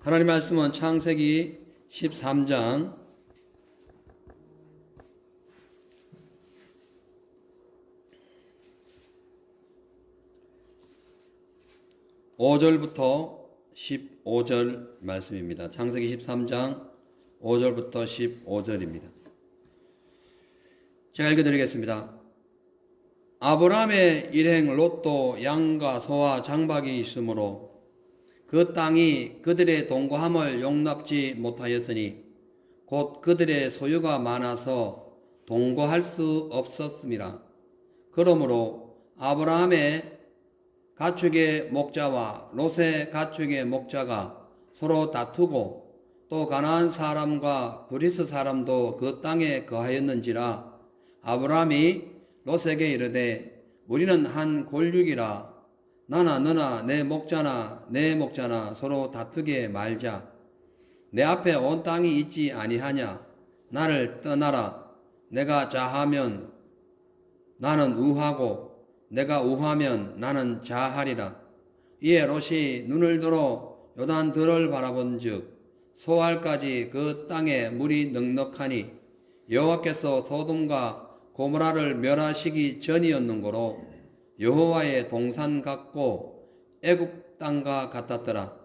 하나님 말씀은 창세기 13장 5절부터 15절 말씀입니다. 창세기 13장 5절부터 15절입니다. 제가 읽어드리겠습니다. 아브라함의 일행 롯도 양과 소와 장박이 있으므로 그 땅이 그들의 동거함을 용납지 못하였으니 곧 그들의 소유가 많아서 동거할 수 없었습니다. 그러므로 아브라함의 가축의 목자와 롯의 가축의 목자가 서로 다투고 또 가나안 사람과 브리스 사람도 그 땅에 거하였는지라. 아브라함이 롯에게 이르되 우리는 한 골육이라. 나나 너나 내 목자나 내 목자나 서로 다투게 말자. 내 앞에 온 땅이 있지 아니하냐. 나를 떠나라. 내가 자하면 나는 우하고 내가 우하면 나는 자하리라. 이에 롯이 눈을 들어 요단들을 바라본즉 소알까지 그 땅에 물이 넉넉하니 여호와께서 소돔과 고모라를 멸하시기 전이었는고로 여호와의 동산 같고 애굽 땅과 같았더라.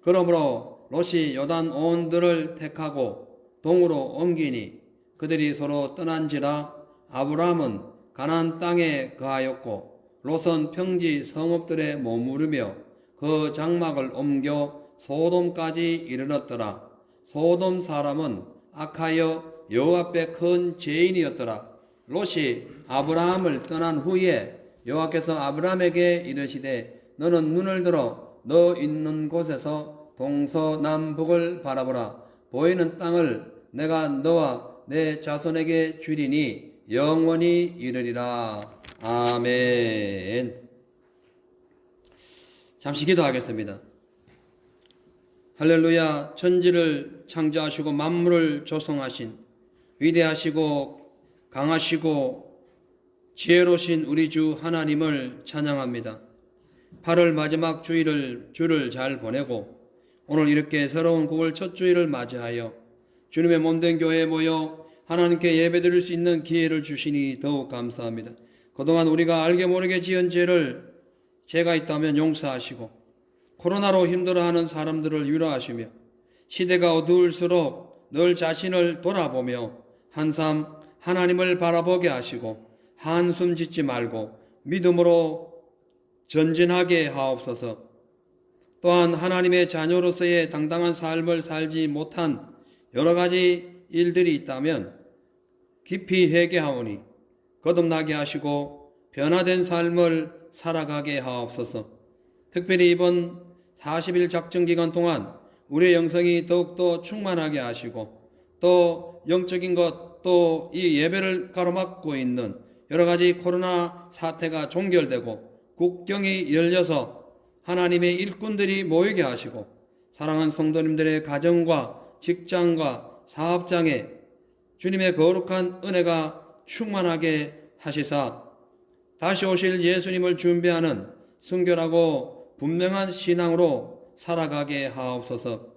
그러므로 롯이 요단 온들을 택하고 동으로 옮기니 그들이 서로 떠난지라. 아브라함은 가나안 땅에 거하였고 롯은 평지 성읍들에 머무르며 그 장막을 옮겨 소돔까지 이르렀더라. 소돔 사람은 악하여 여호와 앞에 큰 죄인이었더라. 롯이 아브라함을 떠난 후에 여호와께서 아브라함에게 이르시되 너는 눈을 들어 너 있는 곳에서 동서남북을 바라보라. 보이는 땅을 내가 너와 내 자손에게 주리니 영원히 이르리라. 아멘. 잠시 기도하겠습니다. 할렐루야. 천지를 창조하시고 만물을 조성하신 위대하시고 강하시고 지혜로우신 우리 주 하나님을 찬양합니다. 8월 마지막 주를 잘 보내고 오늘 이렇게 새로운 9월 첫 주일을 맞이하여 주님의 몸된 교회에 모여 하나님께 예배드릴 수 있는 기회를 주시니 더욱 감사합니다. 그동안 우리가 알게 모르게 지은 죄가 있다면 용서하시고 코로나로 힘들어하는 사람들을 위로하시며 시대가 어두울수록 늘 자신을 돌아보며 한삼 하나님을 바라보게 하시고 한숨 짓지 말고 믿음으로 전진하게 하옵소서. 또한 하나님의 자녀로서의 당당한 삶을 살지 못한 여러 가지 일들이 있다면 깊이 회개하오니 거듭나게 하시고 변화된 삶을 살아가게 하옵소서. 특별히 이번 40일 작정기간 동안 우리의 영성이 더욱더 충만하게 하시고 또 영적인 것 또 이 예배를 가로막고 있는 여러 가지 코로나 사태가 종결되고 국경이 열려서 하나님의 일꾼들이 모이게 하시고 사랑하는 성도님들의 가정과 직장과 사업장에 주님의 거룩한 은혜가 충만하게 하시사 다시 오실 예수님을 준비하는 순결하고 분명한 신앙으로 살아가게 하옵소서.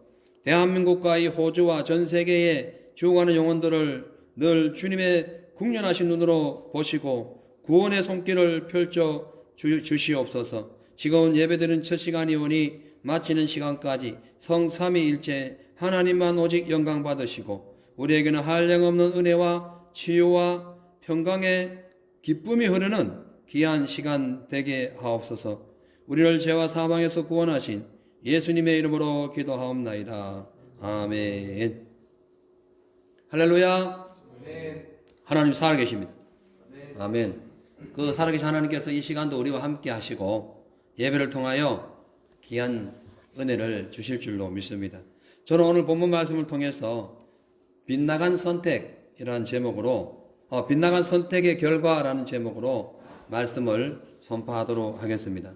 대한민국과 이 호주와 전 세계에 죽어가는 영혼들을 늘 주님의 국련하신 눈으로 보시고 구원의 손길을 펼쳐 주시옵소서. 지겨운 예배드리는 첫 시간이 오니 마치는 시간까지 성삼위일체 하나님만 오직 영광 받으시고 우리에게는 한량없는 은혜와 치유와 평강의 기쁨이 흐르는 귀한 시간 되게 하옵소서. 우리를 죄와 사망에서 구원하신 예수님의 이름으로 기도하옵나이다. 아멘. 할렐루야. 하나님 살아계십니다. 아멘. 그 살아계신 하나님께서 이 시간도 우리와 함께 하시고 예배를 통하여 귀한 은혜를 주실 줄로 믿습니다. 저는 오늘 본문 말씀을 통해서 빗나간 선택이라는 제목으로 빗나간 선택의 결과라는 제목으로 말씀을 선포하도록 하겠습니다.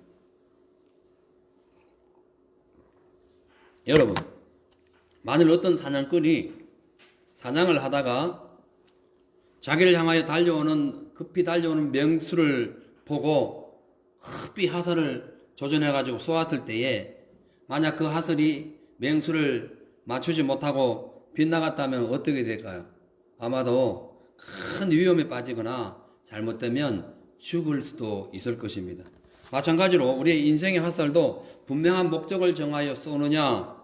여러분, 만일 어떤 사냥꾼이 사냥을 하다가 자기를 향하여 급히 달려오는 명수를 보고 급히 화살을 조준해가지고 쏘았을 때에 만약 그 화살이 맹수를 맞추지 못하고 빗나갔다면 어떻게 될까요? 아마도 큰 위험에 빠지거나 잘못되면 죽을 수도 있을 것입니다. 마찬가지로 우리의 인생의 화살도 분명한 목적을 정하여 쏘느냐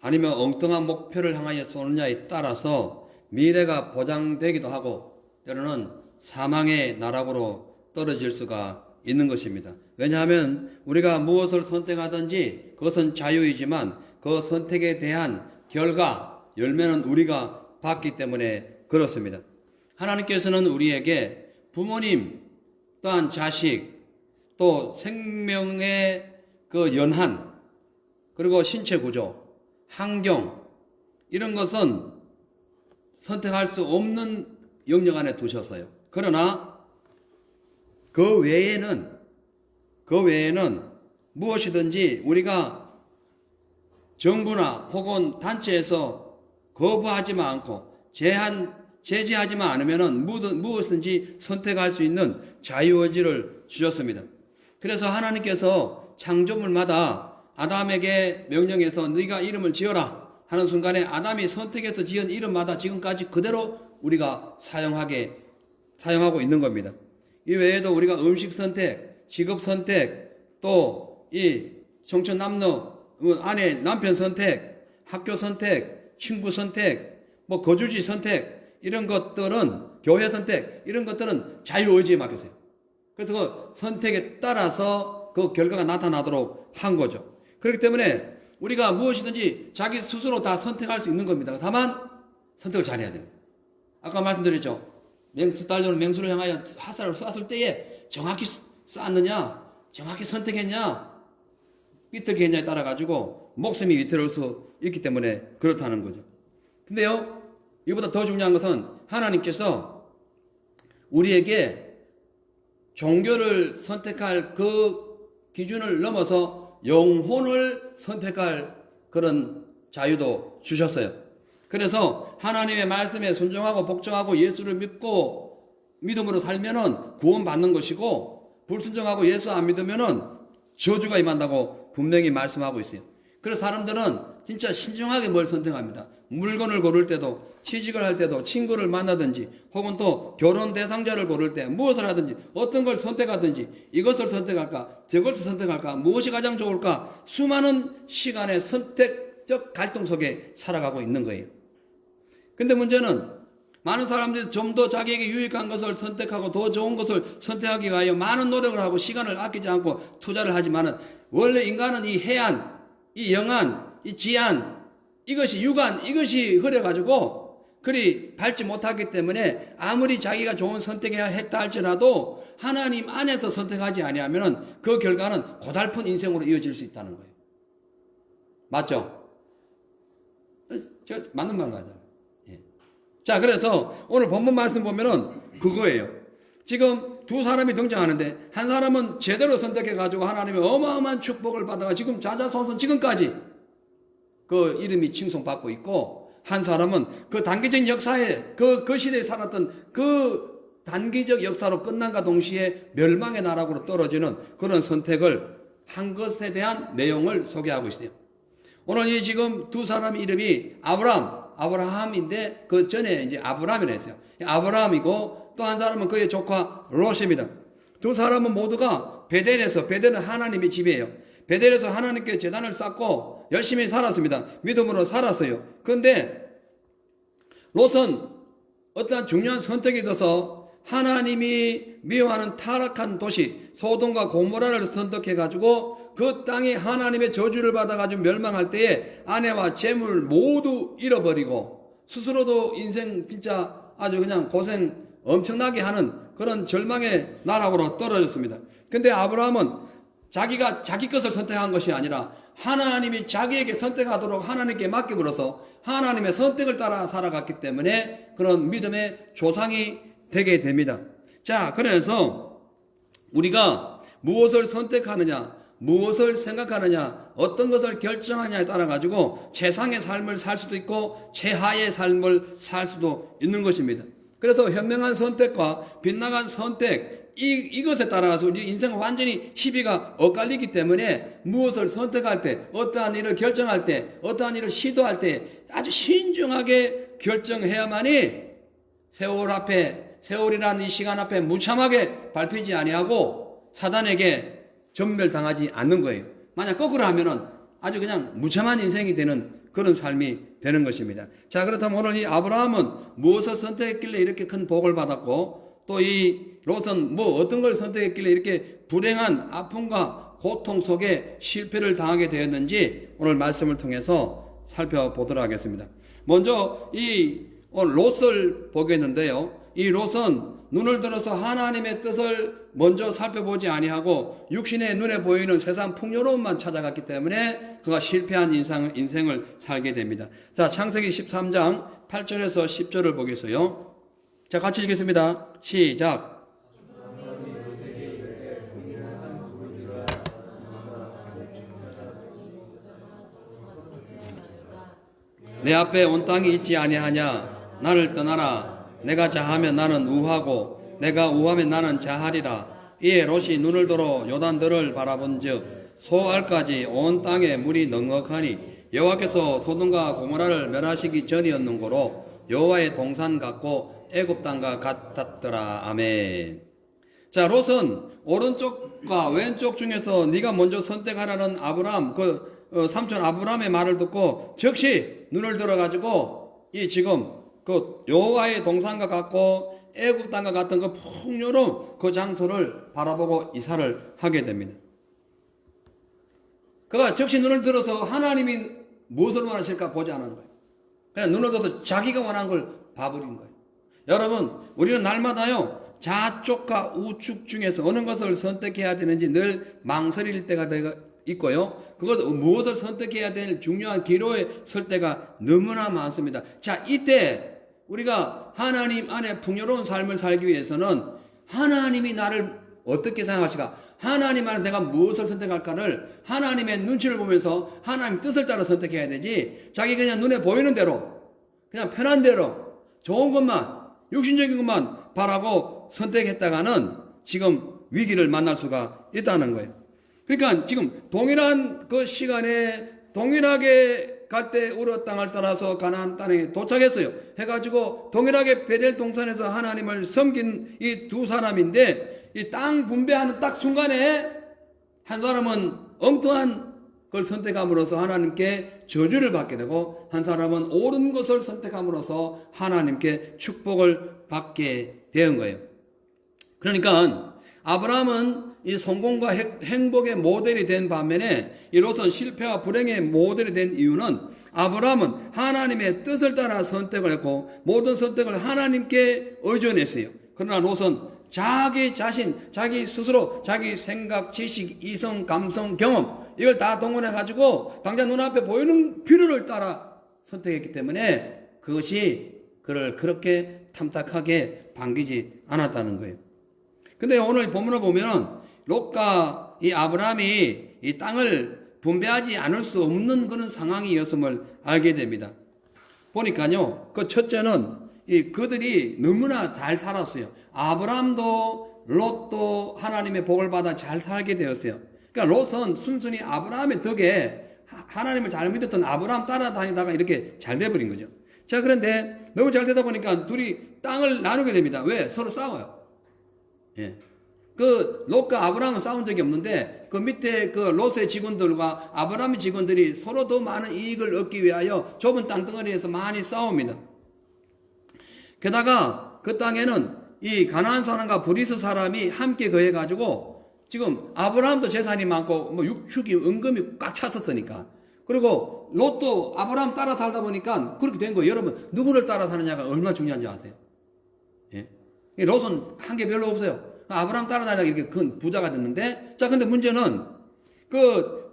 아니면 엉뚱한 목표를 향하여 쏘느냐에 따라서 미래가 보장되기도 하고 때로는 사망의 나락으로 떨어질 수가 있는 것입니다. 왜냐하면 우리가 무엇을 선택하든지 그것은 자유이지만 그 선택에 대한 결과, 열매는 우리가 받기 때문에 그렇습니다. 하나님께서는 우리에게 부모님, 또한 자식, 또 생명의 그 연한, 그리고 신체 구조, 환경, 이런 것은 선택할 수 없는 영역 안에 두셨어요. 그러나 그 외에는 무엇이든지 우리가 정부나 혹은 단체에서 거부하지만 않고 제지하지만 않으면은 무엇든지 선택할 수 있는 자유의지를 주셨습니다. 그래서 하나님께서 창조물마다 아담에게 명령해서 네가 이름을 지어라 하는 순간에 아담이 선택해서 지은 이름마다 지금까지 그대로 우리가 사용하고 있는 겁니다. 이 외에도 우리가 음식 선택, 직업 선택, 또 이 청춘 남녀, 아내, 남편 선택, 학교 선택, 친구 선택, 뭐 거주지 선택, 이런 것들은 교회 선택, 이런 것들은 자유의지에 맡겼어요. 그래서 그 선택에 따라서 그 결과가 나타나도록 한 거죠. 그렇기 때문에 우리가 무엇이든지 자기 스스로 다 선택할 수 있는 겁니다. 다만 선택을 잘해야 됩니다. 아까 말씀드렸죠. 딸려는 맹수를 향하여 화살을 쐈을 때에 정확히 쐈느냐, 정확히 선택했냐, 삐뚤게 했냐에 따라 가지고 목숨이 위태로울 수 있기 때문에 그렇다는 거죠. 근데요, 이보다 더 중요한 것은 하나님께서 우리에게 종교를 선택할 그 기준을 넘어서 영혼을 선택할 그런 자유도 주셨어요. 그래서 하나님의 말씀에 순종하고 복종하고 예수를 믿고 믿음으로 살면은 구원받는 것이고, 불순종하고 예수 안 믿으면은 저주가 임한다고 분명히 말씀하고 있어요. 그래서 사람들은 진짜 신중하게 뭘 선택합니다. 물건을 고를 때도, 취직을 할 때도, 친구를 만나든지, 혹은 또 결혼 대상자를 고를 때 무엇을 하든지, 어떤 걸 선택하든지, 이것을 선택할까, 저것을 선택할까, 무엇이 가장 좋을까, 수많은 시간의 선택적 갈등 속에 살아가고 있는 거예요. 근데 문제는 많은 사람들이 좀 더 자기에게 유익한 것을 선택하고 더 좋은 것을 선택하기 위하여 많은 노력을 하고 시간을 아끼지 않고 투자를 하지만은, 원래 인간은 이 해안, 이 영안, 이 지안, 이것이 육안, 이것이 흐려가지고 그리 밟지 못하기 때문에 아무리 자기가 좋은 선택해야 했다 할지라도 하나님 안에서 선택하지 아니하면은 그 결과는 고달픈 인생으로 이어질 수 있다는 거예요. 맞죠? 제가 맞는 말 맞아요. 예. 자, 그래서 오늘 본문 말씀 보면은 그거예요. 지금 두 사람이 등장하는데, 한 사람은 제대로 선택해가지고 하나님의 어마어마한 축복을 받아가 지금 자자손손 지금까지 그 이름이 칭송받고 있고, 한 사람은 그 단기적 역사에 그 시대에 살았던 그 단기적 역사로 끝난과 동시에 멸망의 나락으로 떨어지는 그런 선택을 한 것에 대한 내용을 소개하고 있어요. 오늘 이 지금 두 사람 이름이 아브라함인데 그 전에 이제 아브람이라 했어요. 아브라함이고 또 한 사람은 그의 조카 롯입니다. 두 사람은 모두가 베델은 하나님의 집이에요. 베델에서 하나님께 제단을 쌓고 열심히 살았습니다. 믿음으로 살았어요. 그런데 롯은 어떠한 중요한 선택이 있어서 하나님이 미워하는 타락한 도시 소돔과 고모라를 선택해가지고 그 땅이 하나님의 저주를 받아가지고 멸망할 때에 아내와 재물 모두 잃어버리고 스스로도 인생 진짜 아주 그냥 고생 엄청나게 하는 그런 절망의 나락으로 떨어졌습니다. 근데 아브라함은 자기가 자기 것을 선택한 것이 아니라 하나님이 자기에게 선택하도록 하나님께 맡김으로써 하나님의 선택을 따라 살아갔기 때문에 그런 믿음의 조상이 되게 됩니다. 자, 그래서 우리가 무엇을 선택하느냐, 무엇을 생각하느냐, 어떤 것을 결정하느냐에 따라 가지고 최상의 삶을 살 수도 있고 최하의 삶을 살 수도 있는 것입니다. 그래서 현명한 선택과 빗나간 선택, 이것에 따라서 우리 인생은 완전히 희비가 엇갈리기 때문에 무엇을 선택할 때, 어떠한 일을 결정할 때, 어떠한 일을 시도할 때 아주 신중하게 결정해야만이 세월이라는 이 시간 앞에 무참하게 밟히지 아니하고 사단에게 전멸당하지 않는 거예요. 만약 거꾸로 하면은 아주 그냥 무참한 인생이 되는 그런 삶이 되는 것입니다. 자, 그렇다면 오늘 이 아브라함은 무엇을 선택했길래 이렇게 큰 복을 받았고, 또 이 롯은 어떤 걸 선택했길래 이렇게 불행한 아픔과 고통 속에 실패를 당하게 되었는지 오늘 말씀을 통해서 살펴보도록 하겠습니다. 먼저 오늘 롯을 보겠는데요. 이 롯은 눈을 들어서 하나님의 뜻을 먼저 살펴보지 아니하고 육신의 눈에 보이는 세상 풍요로움만 찾아갔기 때문에 그가 실패한 인생을 살게 됩니다. 자, 창세기 13장 8절에서 10절을 보겠어요. 자, 같이 읽겠습니다. 시작. 내 앞에 온 땅이 있지 아니하냐? 나를 떠나라. 내가 자하면 나는 우하고 내가 우하면 나는 자하리라. 이에 롯이 눈을 들어 요단들을 바라본즉 소알까지 온 땅에 물이 넉넉하니 여호와께서 소돔과 고모라를 멸하시기 전이었는고로 여호와의 동산 같고 애굽 땅과 같았더라. 아멘. 자, 롯은 오른쪽과 왼쪽 중에서 네가 먼저 선택하라는 아브라함, 삼촌 아브라함의 말을 듣고 즉시 눈을 들어가지고 지금 여호와의 동산과 같고 애굽 땅과 같은 그 풍요로운 그 장소를 바라보고 이사를 하게 됩니다. 그가 즉시 눈을 들어서 하나님이 무엇을 원하실까 보지 않은 거예요. 그냥 눈을 들어서 자기가 원한 걸 봐버린 거예요. 여러분, 우리는 날마다요 좌쪽과 우측 중에서 어느 것을 선택해야 되는지 늘 망설일 때가 있고요. 무엇을 선택해야 될 중요한 기로에 설 때가 너무나 많습니다. 자, 이때 우리가 하나님 안에 풍요로운 삶을 살기 위해서는 하나님이 나를 어떻게 생각하실까? 하나님 안에 내가 무엇을 선택할까를 하나님의 눈치를 보면서 하나님 뜻을 따라 선택해야 되지, 자기 그냥 눈에 보이는 대로, 그냥 편한 대로, 좋은 것만, 육신적인 것만 바라고 선택했다가는 지금 위기를 만날 수가 있다는 거예요. 그러니까 지금 동일한 그 시간에 동일하게 갈 때 우르 땅을 떠나서 가나안 땅에 도착했어요. 해가지고 동일하게 베델 동산에서 하나님을 섬긴 이 두 사람인데, 이 땅 분배하는 딱 순간에 한 사람은 엉뚱한 걸 선택함으로써 하나님께 저주를 받게 되고, 한 사람은 옳은 것을 선택함으로써 하나님께 축복을 받게 된 거예요. 그러니까 아브라함은 이 성공과 행복의 모델이 된 반면에 이 롯은 실패와 불행의 모델이 된 이유는 아브라함은 하나님의 뜻을 따라 선택을 했고 모든 선택을 하나님께 의존했어요. 그러나 롯은 자기 자신, 자기 스스로, 자기 생각, 지식, 이성, 감성, 경험 이걸 다 동원해가지고 당장 눈앞에 보이는 필요를 따라 선택했기 때문에 그것이 그를 그렇게 탐탁하게 반기지 않았다는 거예요. 근데 오늘 본문을 보면은 롯과 이 아브라함이 이 땅을 분배하지 않을 수 없는 그런 상황이었음을 알게 됩니다. 보니까요, 그 첫째는 그들이 너무나 잘 살았어요. 아브라함도 롯도 하나님의 복을 받아 잘 살게 되었어요. 그러니까 롯은 순순히 아브라함의 덕에 하나님을 잘 믿었던 아브라함 따라다니다가 이렇게 잘 돼버린 거죠. 자, 그런데 너무 잘 되다 보니까 둘이 땅을 나누게 됩니다. 왜? 서로 싸워요. 예. 롯과 아브라함은 싸운 적이 없는데 그 밑에 롯의 직원들과 아브라함의 직원들이 서로 더 많은 이익을 얻기 위하여 좁은 땅덩어리에서 많이 싸웁니다. 게다가 그 땅에는 이 가나안 사람과 브리스 사람이 함께 거해가지고 지금 아브라함도 재산이 많고 육축이 은금이 꽉 찼었으니까, 그리고 롯도 아브라함 따라 살다 보니까 그렇게 된 거예요. 여러분, 누구를 따라 사느냐가 얼마나 중요한지 아세요? 예? 롯은 한 게 별로 없어요. 아브라함 따라다니다가 이렇게 큰 부자가 됐는데, 자, 근데 문제는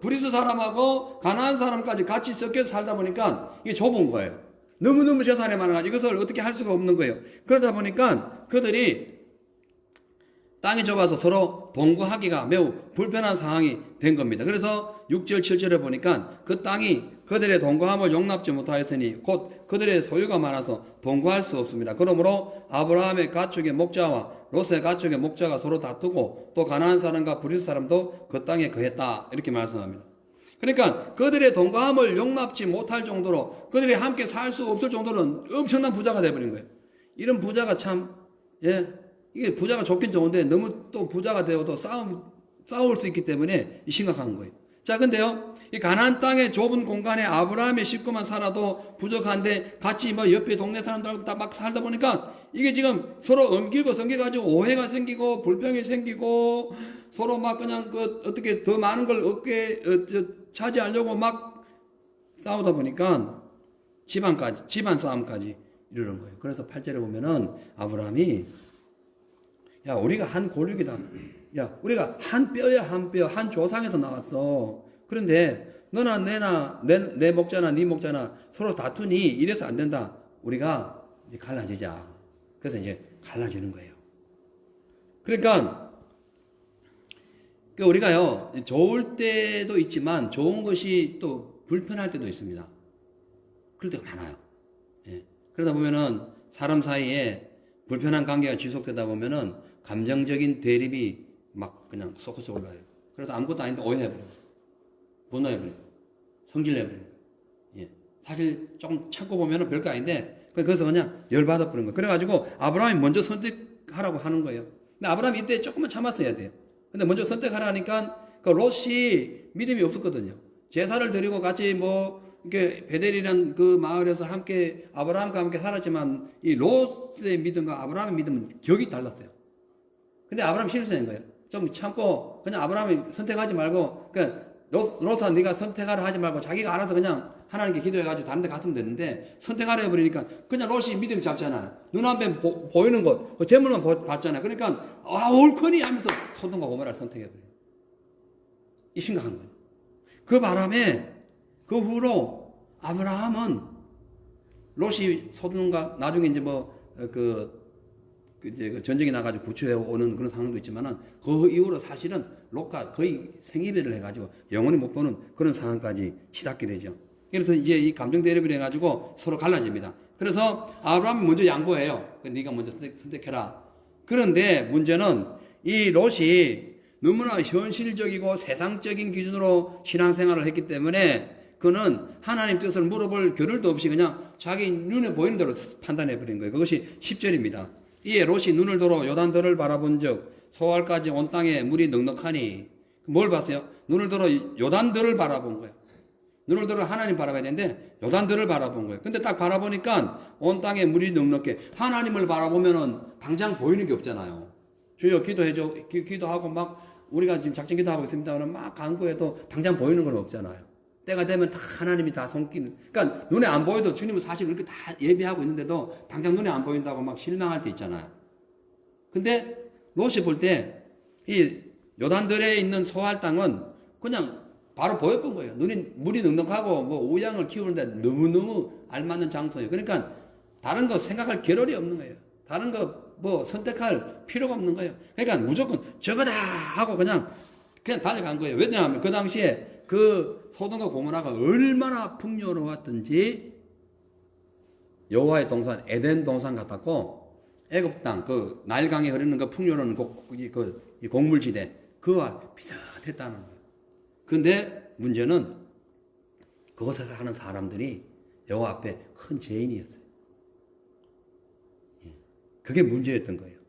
브리스 사람하고 가나안 사람까지 같이 섞여서 살다 보니까 이게 좁은 거예요. 너무너무 재산이 많아가지고 이것을 어떻게 할 수가 없는 거예요. 그러다 보니까 그들이 땅이 좁아서 서로 동거하기가 매우 불편한 상황이 된 겁니다. 그래서 6절, 7절에 보니까 그 땅이 그들의 동거함을 용납지 못하였으니 곧 그들의 소유가 많아서 동거할 수 없습니다. 그러므로 아브라함의 가축의 목자와 롯의 가축의 목자가 서로 다투고 또 가나안 사람과 브리스 사람도 그 땅에 거했다. 이렇게 말씀합니다. 그러니까 그들의 동거함을 용납지 못할 정도로 그들이 함께 살 수 없을 정도로 엄청난 부자가 되어버린 거예요. 이런 부자가 참, 이게 부자가 좋긴 좋은데 너무 또 부자가 되어도 싸울 수 있기 때문에 심각한 거예요. 자, 근데요, 이 가나안 땅의 좁은 공간에 아브라함의 식구만 살아도 부족한데 같이 뭐 옆에 동네 사람들하고 다 막 살다 보니까 이게 지금 서로 엉키고 성겨가지고 오해가 생기고 불평이 생기고 서로 막 그냥 어떻게 더 많은 걸 차지하려고 막 싸우다 보니까 집안 싸움까지 이르는 거예요. 그래서 8절에 보면은 아브라함이 야, 우리가 한 골육이다. 야, 우리가 한 뼈야, 한 뼈, 한 조상에서 나왔어. 그런데 너나 내 목자나 네 목자나 서로 다투니 이래서 안 된다. 우리가 이제 갈라지자. 그래서 이제 갈라지는 거예요. 그러니까 우리가요, 좋을 때도 있지만 좋은 것이 또 불편할 때도 있습니다. 그럴 때가 많아요. 그러다 보면은 사람 사이에 불편한 관계가 지속되다 보면은 감정적인 대립이 막 그냥 솟구쳐 올라요. 그래서 아무것도 아닌데 오해해버려요. 분노해버려요. 성질내버려요. 사실 조금 참고 보면은 별거 아닌데, 그래서 그냥 열받아버린 거예요. 그래가지고 아브라함이 먼저 선택하라고 하는 거예요. 근데 아브라함이 이때 조금만 참았어야 돼요. 근데 먼저 선택하라니까 그 롯이 믿음이 없었거든요. 제사를 드리고 같이 이렇게 베델이라는 그 마을에서 함께 아브라함과 함께 살았지만 이 롯의 믿음과 아브라함의 믿음은 격이 달랐어요. 근데 아브라함 실수한 거예요. 좀 참고 그냥 아브라함이 선택하지 말고 그냥 롯아 네가 선택하라 하지 말고 자기가 알아서 그냥 하나님께 기도해가지고 다른 데 갔으면 되는데 선택하라 해버리니까 그냥 롯이 믿음이 잡잖아요. 눈앞에 보이는 것, 그 재물만 봤잖아요. 그러니까 옳거니 하면서 소돔과 고모라를 선택해버려요. 이 심각한 거예요. 그 바람에 그 후로 아브라함은 롯이 소돔과 나중에 이제 이제 전쟁이 나가지고 구출해 오는 그런 상황도 있지만은 그 이후로 사실은 롯과 거의 생이별을 해가지고 영원히 못 보는 그런 상황까지 치닫게 되죠. 그래서 이제 이 감정 대립을 해가지고 서로 갈라집니다. 그래서 아브라함이 먼저 양보해요. 네가 먼저 선택해라. 그런데 문제는 이 롯이 너무나 현실적이고 세상적인 기준으로 신앙생활을 했기 때문에 그는 하나님 뜻을 물어볼 겨를도 없이 그냥 자기 눈에 보이는 대로 판단해버린 거예요. 그것이 10절입니다. 이에 롯이 눈을 들어 요단들을 바라본 적 소알까지 온 땅에 물이 넉넉하니 뭘 봤어요? 눈을 들어 요단들을 바라본 거예요. 눈을 들어 하나님 바라봐야 되는데 요단들을 바라본 거예요. 근데 딱 바라보니까 온 땅에 물이 넉넉해. 하나님을 바라보면은 당장 보이는 게 없잖아요. 주여 기도해줘. 기도하고 막 우리가 지금 작전 기도하고 있습니다만 막 간구해도 당장 보이는 건 없잖아요. 때가 되면 다 하나님이 다 손길. 그러니까 눈에 안 보여도 주님은 사실 그렇게 다 예배하고 있는데도 당장 눈에 안 보인다고 막 실망할 때 있잖아요. 근데 롯이 볼 때 이 요단들에 있는 소할 땅은 그냥 바로 보였던 거예요. 물이 넉넉하고 우양을 키우는데 너무너무 알맞는 장소예요. 그러니까 다른 거 생각할 겨를이 없는 거예요. 다른 거 선택할 필요가 없는 거예요. 그러니까 무조건 저거다 하고 그냥 달려간 거예요. 왜냐하면 그 당시에 그 소돔과 고모라가 얼마나 풍요로웠던지 여호와의 동산 에덴 동산 같았고 애굽 땅 그 나일강에 흐르는 그 풍요로운 이 곡물지대 그와 비슷했다는 거예요. 그런데 문제는 그곳에서 하는 사람들이 여호와 앞에 큰 죄인이었어요. 그게 문제였던 거예요.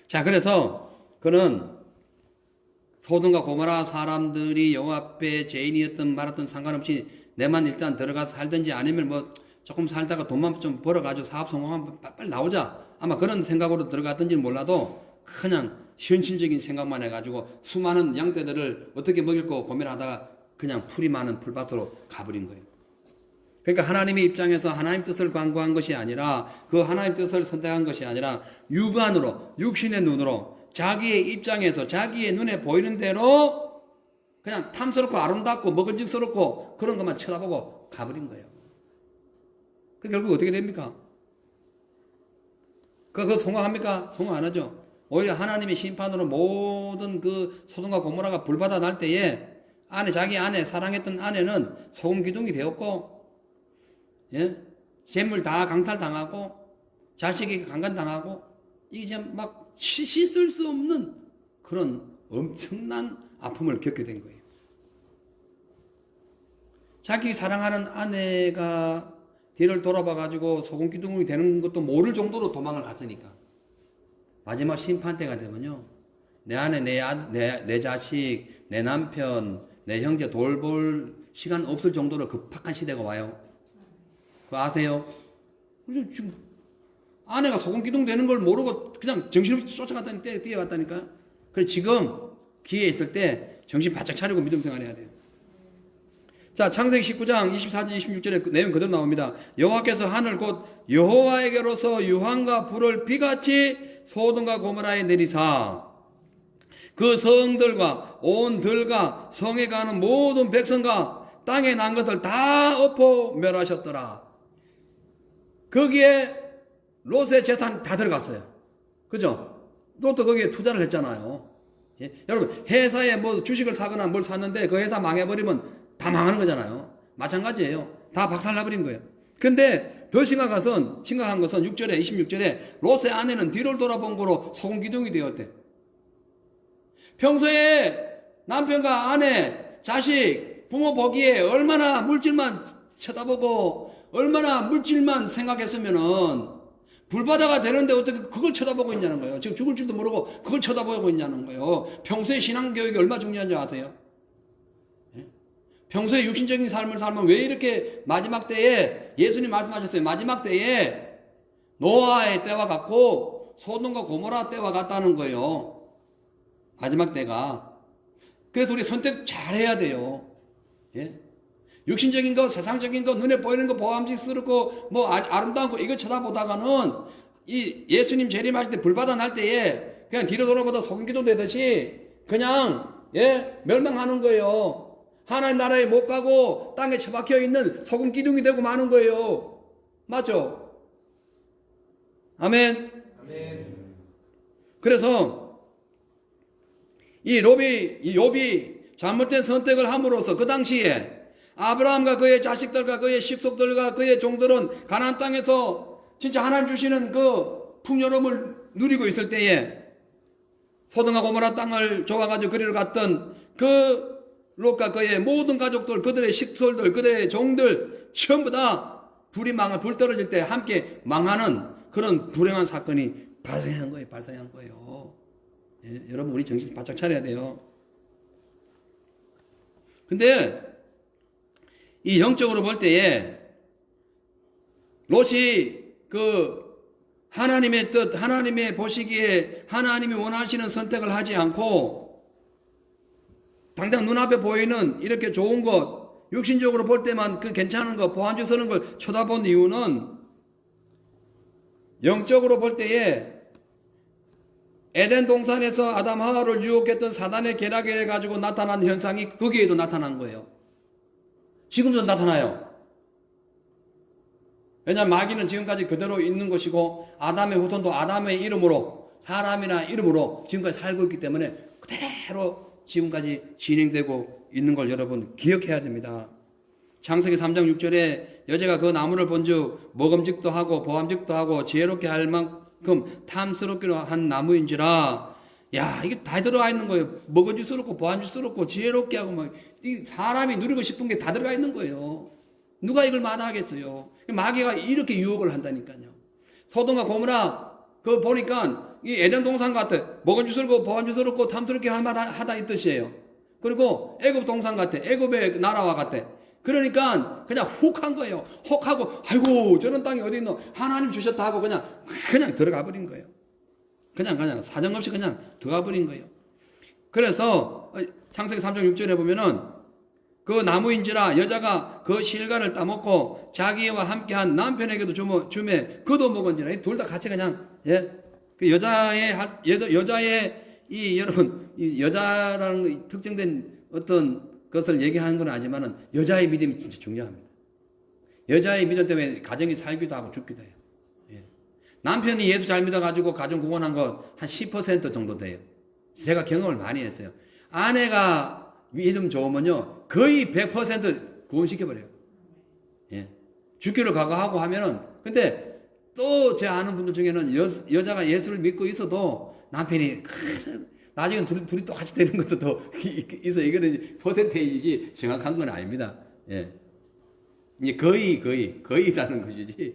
자, 그래서 그는 소돔과 고모라 사람들이 여호와 앞에 죄인이었던 말았던 상관없이 내만 일단 들어가서 살든지 아니면 조금 살다가 돈만 좀 벌어가지고 사업 성공하면 빨리 나오자. 아마 그런 생각으로 들어갔던지는 몰라도 그냥 현실적인 생각만 해가지고 수많은 양떼들을 어떻게 먹일 거 고민하다가 그냥 풀이 많은 풀밭으로 가버린 거예요. 그러니까 하나님의 입장에서 하나님 뜻을 광고한 것이 아니라 그 하나님 뜻을 선택한 것이 아니라 육안으로 육신의 눈으로 자기의 입장에서 자기의 눈에 보이는 대로 그냥 탐스럽고 아름답고 먹을직스럽고 그런 것만 쳐다보고 가버린 거예요. 그 결국 어떻게 됩니까? 그거 성공합니까? 성공 안 하죠. 오히려 하나님의 심판으로 모든 그 소돔과 고모라가 불바다 날 때에 자기 아내, 사랑했던 아내는 소금 기둥이 되었고, 재물 다 강탈당하고, 자식이 강간당하고, 이게 막 씻을 수 없는 그런 엄청난 아픔을 겪게 된 거예요. 자기 사랑하는 아내가 뒤를 돌아봐가지고 소금기둥이 되는 것도 모를 정도로 도망을 갔으니까 마지막 심판 때가 되면요, 내 아내, 내 자식, 내 남편, 내 형제 돌볼 시간 없을 정도로 급박한 시대가 와요. 그거 아세요? 지금 아내가 소금기둥 되는 걸 모르고 그냥 정신없이 쫓아갔다니까, 뛰어갔다니까. 그래서 지금 기회 있을 때 정신 바짝 차리고 믿음 생활해야 돼요. 자, 창세기 19장 24절 26절에 내용 그대로 나옵니다. 여호와께서 하늘 곧 여호와에게로서 유황과 불을 비같이 소돔과 고모라에 내리사 그 성들과 온 들과 성에 가는 모든 백성과 땅에 난 것을 다 엎어 멸하셨더라. 거기에 롯의 재산 다 들어갔어요. 그죠? 롯도 거기에 투자를 했잖아요. 예? 여러분, 회사에 뭐 주식을 사거나 뭘 샀는데 그 회사 망해버리면 다 망하는 거잖아요. 마찬가지예요. 다 박살나버린 거예요. 근데 더 심각한 것은 6절에, 26절에 롯의 아내는 뒤를 돌아본 거로 소금기둥이 되었대. 평소에 남편과 아내, 자식, 부모 보기에 얼마나 물질만 쳐다보고 얼마나 물질만 생각했으면은 불바다가 되는데 어떻게 그걸 쳐다보고 있냐는 거예요. 지금 죽을 줄도 모르고 그걸 쳐다보고 있냐는 거예요. 평소에 신앙교육이 얼마나 중요한지 아세요? 평소에 육신적인 삶을 살면 왜 이렇게 마지막 때에 예수님 말씀하셨어요. 마지막 때에 노아의 때와 같고 소돔과 고모라 때와 같다는 거예요. 마지막 때가. 그래서 우리 선택 잘해야 돼요. 예? 육신적인 거, 세상적인 거, 눈에 보이는 거, 보암직스럽고 뭐 아름다운 거 이거 쳐다보다가는 이 예수님 재림하실 때 불바다 날 때에 그냥 뒤로 돌아보다 소금기둥 되듯이 그냥 멸망하는 거예요. 하나님 나라에 못 가고 땅에 처박혀 있는 소금기둥이 되고 마는 거예요. 맞죠? 아멘. 아멘. 그래서 이 욥이 잘못된 선택을 함으로써 그 당시에 아브라함과 그의 자식들과 그의 식속들과 그의 종들은 가나안 땅에서 진짜 하나님 주시는 그 풍요로움을 누리고 있을 때에 소돔과 고모라 땅을 좋아가지고 그리로 갔던 그 롯과 그의 모든 가족들, 그들의 식솔들, 그들의 종들 전부 다 불 떨어질 때 함께 망하는 그런 불행한 사건이 발생한 거예요. 예, 여러분 우리 정신 바짝 차려야 돼요. 근데 이 영적으로 볼 때에 롯이 그 하나님의 뜻, 하나님의 보시기에 하나님이 원하시는 선택을 하지 않고 당장 눈앞에 보이는 이렇게 좋은 것, 육신적으로 볼 때만 그 괜찮은 것, 보안주 서는 걸 쳐다본 이유는 영적으로 볼 때에 에덴 동산에서 아담 하와를 유혹했던 사단의 계략에 가지고 나타난 현상이 거기에도 나타난 거예요. 지금도 나타나요. 왜냐하면 마귀는 지금까지 그대로 있는 것이고 아담의 후손도 아담의 이름으로 사람이나 이름으로 지금까지 살고 있기 때문에 그대로 지금까지 진행되고 있는 걸 여러분 기억해야 됩니다. 창세기 3장 6절에 여자가 그 나무를 본즉 먹음직도 하고 보암직도 하고 지혜롭게 할 만큼 탐스럽기로 한 나무인지라. 야, 이게 다 들어가 있는 거예요. 먹음직스럽고 보암직스럽고 지혜롭게 하고 막 사람이 누리고 싶은 게 다 들어가 있는 거예요. 누가 이걸 마다하겠어요? 마귀가 이렇게 유혹을 한다니까요. 소돔과 고모라 그거 보니까 이 에덴 동산 같아. 먹음직스럽고 보암직스럽고 탐스럽게 하다 이 뜻이에요. 그리고 애굽 동산 같아. 애굽의 나라와 같아. 그러니까 그냥 훅 한 거예요. 혹 하고 아이고 저런 땅이 어디 있노? 하나님 주셨다 하고 그냥 들어가 버린 거예요. 그냥 사정없이 그냥 들어가 버린 거예요. 그래서 창세기 3장 6절에 보면은 그 나무인지라 여자가 그 실과를 따먹고 자기와 함께한 남편에게도 주매 그도 먹은지라. 둘 다 같이 그냥 그 여자의 이 여러분 이 여자라는 특정된 어떤 것을 얘기하는 건 아니지만은 여자의 믿음이 진짜 중요합니다. 여자의 믿음 때문에 가정이 살기도 하고 죽기도 해요. 예. 남편이 예수 잘 믿어가지고 가정 구원한 거 한 10% 정도 돼요. 제가 경험을 많이 했어요. 아내가 믿음 좋으면요 거의 100% 구원시켜버려요. 예. 죽기를 각오하고 하면은 근데 또 제 아는 분들 중에는 여자가 예수를 믿고 있어도 남편이 나중에 둘이 또 같이 되는 것도 또 있어. 이거는 퍼센테이지지 정확한 건 아닙니다. 예. 이게 거의라는 것이지.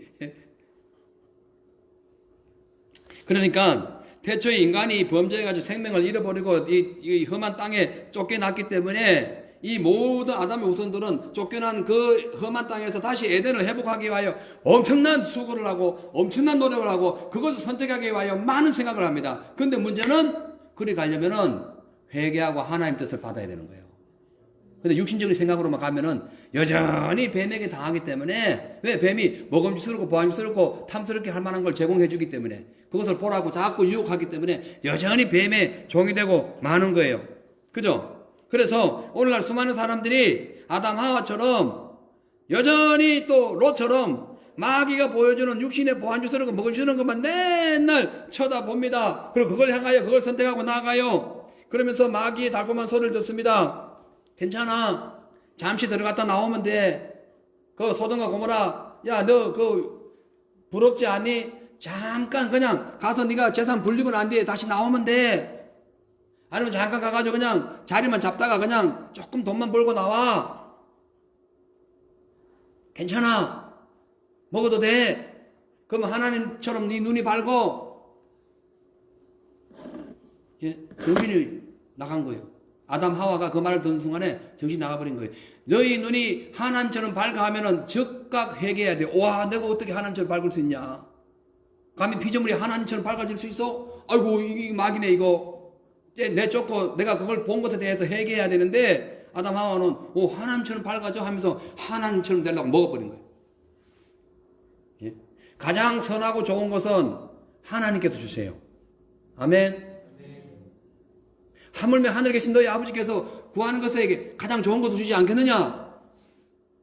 그러니까 태초에 인간이 범죄해가지고 생명을 잃어버리고 이 험한 땅에 쫓겨났기 때문에 이 모든 아담의 후손들은 쫓겨난 그 험한 땅에서 다시 에덴을 회복하기 위하여 엄청난 수고를 하고 엄청난 노력을 하고 그것을 선택하기 위하여 많은 생각을 합니다. 그런데 문제는 그리 가려면은 회개하고 하나님 뜻을 받아야 되는 거예요. 근데 육신적인 생각으로만 가면은 여전히 뱀에게 당하기 때문에, 왜? 뱀이 먹음직스럽고 보암직스럽고 탐스럽게 할 만한 걸 제공해 주기 때문에, 그것을 보라고 자꾸 유혹하기 때문에 여전히 뱀의 종이 되고 마는 거예요. 그죠? 그래서 오늘날 수많은 사람들이 아담 하와처럼 여전히 또 롯처럼 마귀가 보여주는 육신의 보암직스럽고 먹음직스러운 것만 맨날 쳐다봅니다. 그리고 그걸 향하여 그걸 선택하고 나아가요. 그러면서 마귀의 달콤한 소리를 듣습니다. 괜찮아. 잠시 들어갔다 나오면 돼. 그 소돔과 고모라, 야, 너 부럽지 않니? 잠깐 그냥 가서 네가 재산 불리고 난 뒤에 다시 나오면 돼. 아니면 잠깐 가가지고 그냥 자리만 잡다가 그냥 조금 돈만 벌고 나와. 괜찮아. 먹어도 돼. 그러면 하나님처럼 네 눈이 밝고. 예, 정신이 나간 거예요. 아담 하와가 그 말을 듣는 순간에 정신이 나가버린 거예요. 너희 눈이 하나님처럼 밝아 하면은 즉각 회개해야 돼. 와, 내가 어떻게 하나님처럼 밝을 수 있냐? 감히 피조물이 하나님처럼 밝아질 수 있어? 아이고, 이게 막이네, 이거. 이제 내쫓고 내가 그걸 본 것에 대해서 회개해야 되는데, 아담 하와는, 하나님처럼 밝아져 하면서 하나님처럼 되려고 먹어버린 거예요. 예? 가장 선하고 좋은 것은 하나님께서 주세요. 아멘. 하물며 하늘에 계신 너희 아버지께서 구하는 것에게 가장 좋은 것을 주지 않겠느냐?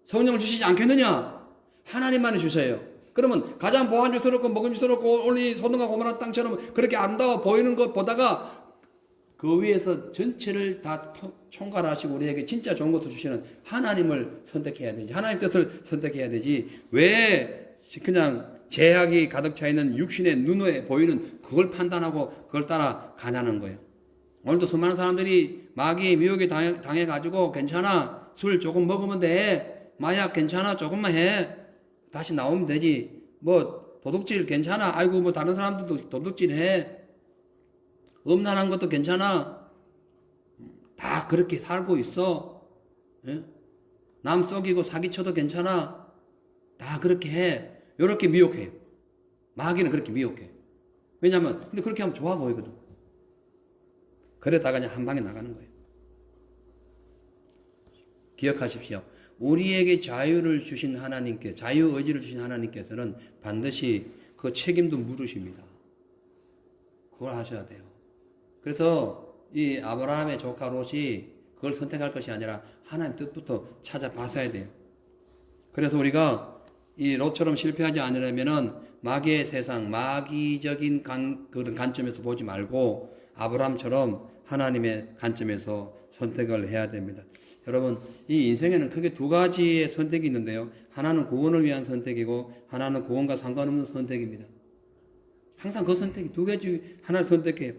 성령을 주시지 않겠느냐? 하나님만이 주세요. 그러면 가장 보안주스럽고 먹음주스럽고 오늘 소돔과 고모라 땅처럼 그렇게 아름다워 보이는 것 보다가 그 위에서 전체를 다 총괄하시고 우리에게 진짜 좋은 것을 주시는 하나님을 선택해야 되지. 하나님 뜻을 선택해야 되지. 왜 그냥 죄악이 가득 차 있는 육신의 눈에 보이는 그걸 판단하고 그걸 따라 가냐는 거예요. 오늘도 수많은 사람들이 마귀의 미혹에 당해가지고 괜찮아. 술 조금 먹으면 돼. 마약 괜찮아. 조금만 해. 다시 나오면 되지. 뭐 도둑질 괜찮아. 아이고 뭐 다른 사람들도 도둑질 해. 음란한 것도 괜찮아. 다 그렇게 살고 있어. 예? 남 속이고 사기쳐도 괜찮아. 다 그렇게 해. 요렇게 미혹해요. 마귀는 그렇게 미혹해. 왜냐면 근데 그렇게 하면 좋아 보이거든. 그러다가 그냥 한 방에 나가는 거예요. 기억하십시오. 우리에게 자유를 주신 하나님께, 자유의지를 주신 하나님께서는 반드시 그 책임도 물으십니다. 그걸 하셔야 돼요. 그래서 이 아브라함의 조카 롯이 그걸 선택할 것이 아니라 하나님 뜻부터 찾아봐서야 돼요. 그래서 우리가 이 롯처럼 실패하지 않으려면은 마귀의 세상, 마귀적인 그런 관점에서 보지 말고 아브라함처럼 하나님의 관점에서 선택을 해야 됩니다. 여러분, 이 인생에는 크게 두 가지의 선택이 있는데요. 하나는 구원을 위한 선택이고 하나는 구원과 상관없는 선택입니다. 항상 그 선택이 두 가지 하나를 선택해요.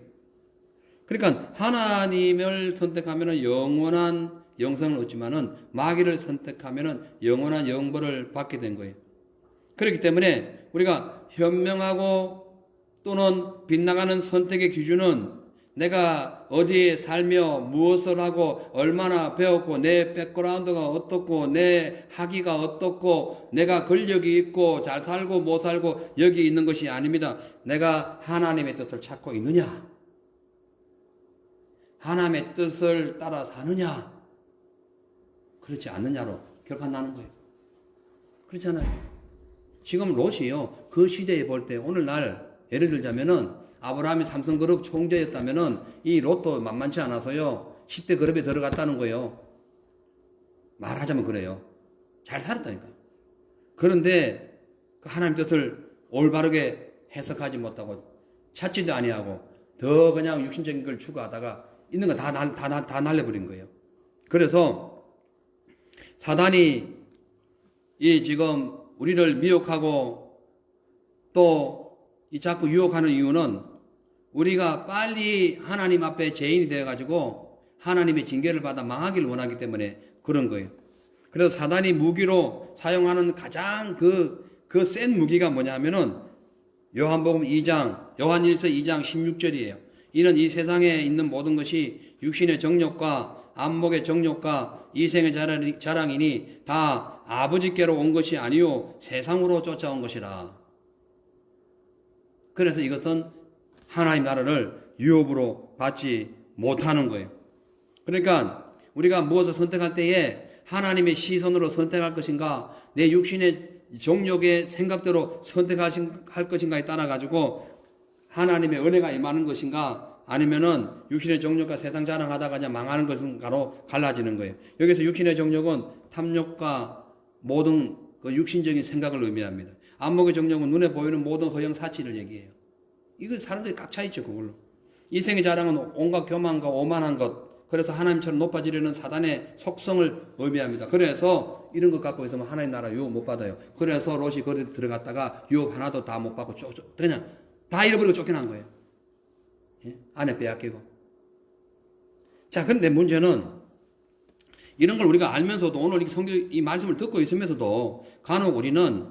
그러니까 하나님을 선택하면 영원한 영생을 얻지만은 마귀를 선택하면 영원한 영벌을 받게 된 거예요. 그렇기 때문에 우리가 현명하고 또는 빗나가는 선택의 기준은 내가 어디에 살며 무엇을 하고 얼마나 배웠고 내 백그라운드가 어떻고 내 학위가 어떻고 내가 권력이 있고 잘 살고 못 살고 여기 있는 것이 아닙니다. 내가 하나님의 뜻을 찾고 있느냐? 하나님의 뜻을 따라 사느냐? 그렇지 않느냐로 결판 나는 거예요. 그렇잖아요. 지금 롯이요. 그 시대에 볼 때 오늘날 예를 들자면은 아브라함이 삼성그룹 총재였다면은 이 롯도 만만치 않아서요. 10대 그룹에 들어갔다는 거예요. 말하자면 그래요. 잘 살았다니까. 그런데 그 하나님 뜻을 올바르게 해석하지 못하고 찾지도 아니하고 더 그냥 육신적인 걸 추구하다가 있는 거 다 날려버린 거예요. 그래서 사단이 이 지금 우리를 미혹하고 또 이 자꾸 유혹하는 이유는 우리가 빨리 하나님 앞에 죄인이 되어가지고 하나님의 징계를 받아 망하기를 원하기 때문에 그런 거예요. 그래서 사단이 무기로 사용하는 가장 그 센 무기가 뭐냐면은 요한복음 2장, 요한일서 2장 16절이에요. 이는 이 세상에 있는 모든 것이 육신의 정욕과 안목의 정욕과 이생의 자랑이니 다 아버지께로 온 것이 아니요 세상으로 쫓아온 것이라. 그래서 이것은 하나님 나라를 유업으로 받지 못하는 거예요. 그러니까 우리가 무엇을 선택할 때에 하나님의 시선으로 선택할 것인가, 내 육신의 정욕의 생각대로 선택할 것인가에 따라 가지고 하나님의 은혜가 임하는 것인가, 아니면은 육신의 정욕과 세상 자랑하다가 그냥 망하는 것인가로 갈라지는 거예요. 여기서 육신의 정욕은 탐욕과 모든 그 육신적인 생각을 의미합니다. 안목의 정욕은 눈에 보이는 모든 허영 사치를 얘기해요. 이거 사람들이 꽉 차 있죠, 그걸로. 이생의 자랑은 온갖 교만과 오만한 것, 그래서 하나님처럼 높아지려는 사단의 속성을 의미합니다. 그래서 이런 것 갖고 있으면 하나님 나라 유업 못 받아요. 그래서 롯이 거기 들어갔다가 유업 하나도 다 못 받고 그냥 다 잃어버리고 쫓겨난 거예요. 예? 아내 빼앗기고. 자, 근데 문제는 이런 걸 우리가 알면서도 오늘 이 성경 이 말씀을 듣고 있으면서도 간혹 우리는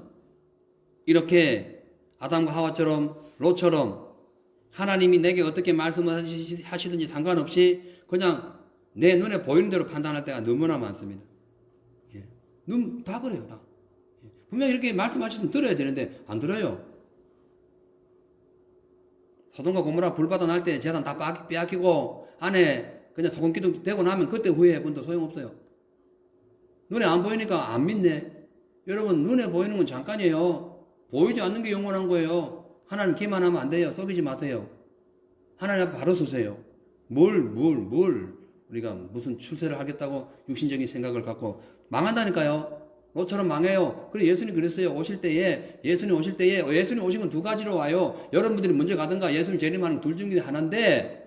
이렇게 아담과 하와처럼 롯처럼 하나님이 내게 어떻게 말씀을 하시든지 상관없이 그냥 내 눈에 보이는 대로 판단할 때가 너무나 많습니다. 예. 눈 다 그래요, 다. 예. 분명히 이렇게 말씀하시면 들어야 되는데 안 들어요. 소돔과 고모라 불바다 날 때 재산 다 빼앗기고 안에 그냥 소금기둥 되고 나면 그때 후회해 본도 소용없어요. 눈에 안 보이니까 안 믿네. 여러분, 눈에 보이는 건 잠깐이에요. 보이지 않는 게 영원한 거예요. 하나님 기만하면 안 돼요. 속이지 마세요. 하나님 앞에 바로 서세요. 우리가 무슨 출세를 하겠다고 육신적인 생각을 갖고 망한다니까요. 롯처럼 망해요. 그래 예수님 그랬어요. 예수님 오실 때에 예수님 오신 건 두 가지로 와요. 여러분들이 먼저 가든가 예수님 재림하는 둘 중에 하나인데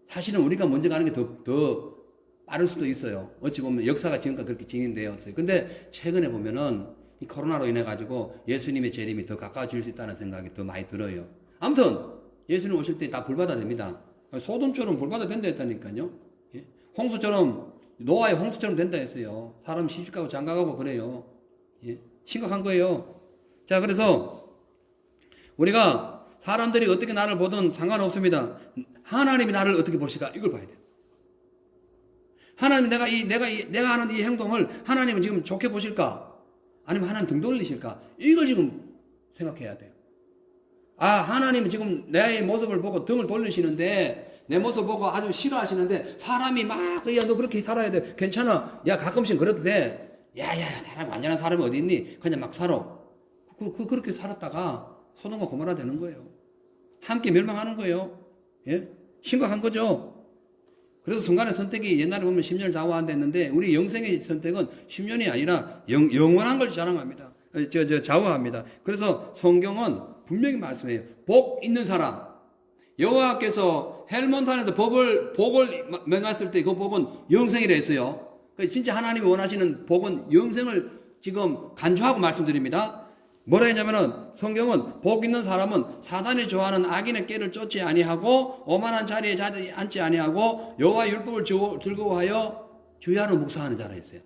사실은 우리가 먼저 가는 게 더 빠를 수도 있어요. 어찌 보면 역사가 지금까지 그렇게 진행되었어요. 근데 최근에 보면은 이 코로나로 인해 가지고 예수님의 재림이 더 가까워질 수 있다는 생각이 더 많이 들어요. 아무튼 예수님 오실 때 다 불받아 됩니다. 소돔처럼 불받아 된다 했다니까요. 예? 홍수처럼 노아의 홍수처럼 된다 했어요. 사람 시집가고 장가가고 그래요. 예? 심각한 거예요. 자, 그래서 우리가 사람들이 어떻게 나를 보든 상관없습니다. 하나님이 나를 어떻게 보실까? 이걸 봐야 돼요. 하나님 내가 하는 이 행동을 하나님은 지금 좋게 보실까? 아니면 하나님 등 돌리실까? 이걸 지금 생각해야 돼요. 아, 하나님은 지금 내 모습을 보고 등을 돌리시는데, 내 모습 보고 아주 싫어하시는데, 사람이 막, 야, 너 그렇게 살아야 돼. 괜찮아. 야, 가끔씩 그래도 돼. 야, 사람, 완전한 사람이 어디 있니? 그냥 막 살아. 그렇게 살았다가 소돔과 고모라 되는 거예요. 함께 멸망하는 거예요. 예? 심각한 거죠. 그래서 순간의 선택이 옛날에 보면 10년을 좌우한다 했는데 우리 영생의 선택은 10년이 아니라 영원한 걸 자랑합니다. 좌우합니다. 그래서 성경은 분명히 말씀해요. 복 있는 사람. 여호와께서 헬몬탄에서 복을 명했을 때 그 복은 영생이라 했어요. 진짜 하나님이 원하시는 복은 영생을 지금 간주하고 말씀드립니다. 뭐라 했냐면은 성경은 복 있는 사람은 사단이 좋아하는 악인의 꾀를 쫓지 아니하고 오만한 자리에 앉지 아니하고 여호와의 율법을 즐거워하여 주야로 묵상하는 자라 했어요.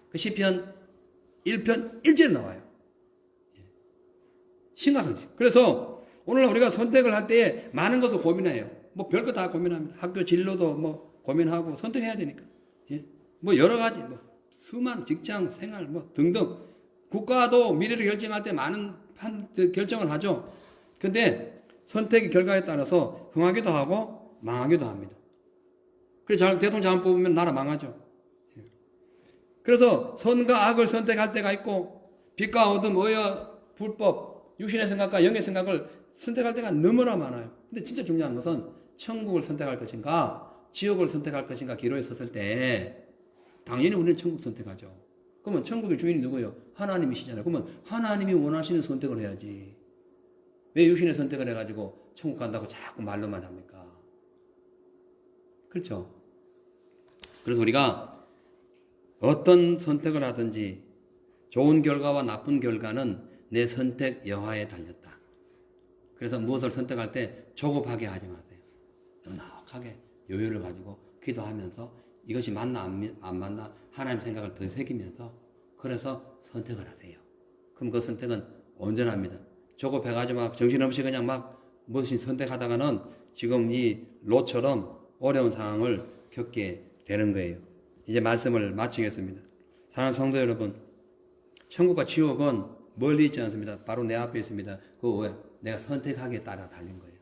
그 시편 1편 1절에 나와요. 심각하지. 그래서 오늘 우리가 선택을 할 때에 많은 것을 고민해요. 뭐 별거 다 고민합니다. 학교 진로도 뭐 고민하고 선택해야 되니까. 예? 뭐 여러 가지 뭐 수많은 직장 생활 뭐 등등. 국가도 미래를 결정할 때 많은 결정을 하죠. 근데 선택의 결과에 따라서 흥하기도 하고 망하기도 합니다. 그래서 대통령 잘못 뽑으면 나라 망하죠. 그래서 선과 악을 선택할 때가 있고 빛과 어둠, 의와 불법, 육신의 생각과 영의 생각을 선택할 때가 너무나 많아요. 근데 진짜 중요한 것은 천국을 선택할 것인가 지옥을 선택할 것인가 기로에 섰을 때 당연히 우리는 천국 선택하죠. 그러면 천국의 주인이 누구예요? 하나님이시잖아요. 그러면 하나님이 원하시는 선택을 해야지. 왜 육신의 선택을 해가지고 천국 간다고 자꾸 말로만 합니까? 그렇죠? 그래서 우리가 어떤 선택을 하든지 좋은 결과와 나쁜 결과는 내 선택 여하에 달렸다. 그래서 무엇을 선택할 때 조급하게 하지 마세요. 넉넉하게 여유를 가지고 기도하면서 이것이 맞나 안 맞나 하나님 생각을 더 새기면서 그래서 선택을 하세요. 그럼 그 선택은 온전합니다. 조급해가지고 막 정신없이 그냥 막 무엇이 선택하다가는 지금 이 롯처럼 어려운 상황을 겪게 되는 거예요. 이제 말씀을 마치겠습니다. 사랑하는 성도 여러분, 천국과 지옥은 멀리 있지 않습니다. 바로 내 앞에 있습니다. 그 왜? 내가 선택하기에 따라 달린 거예요.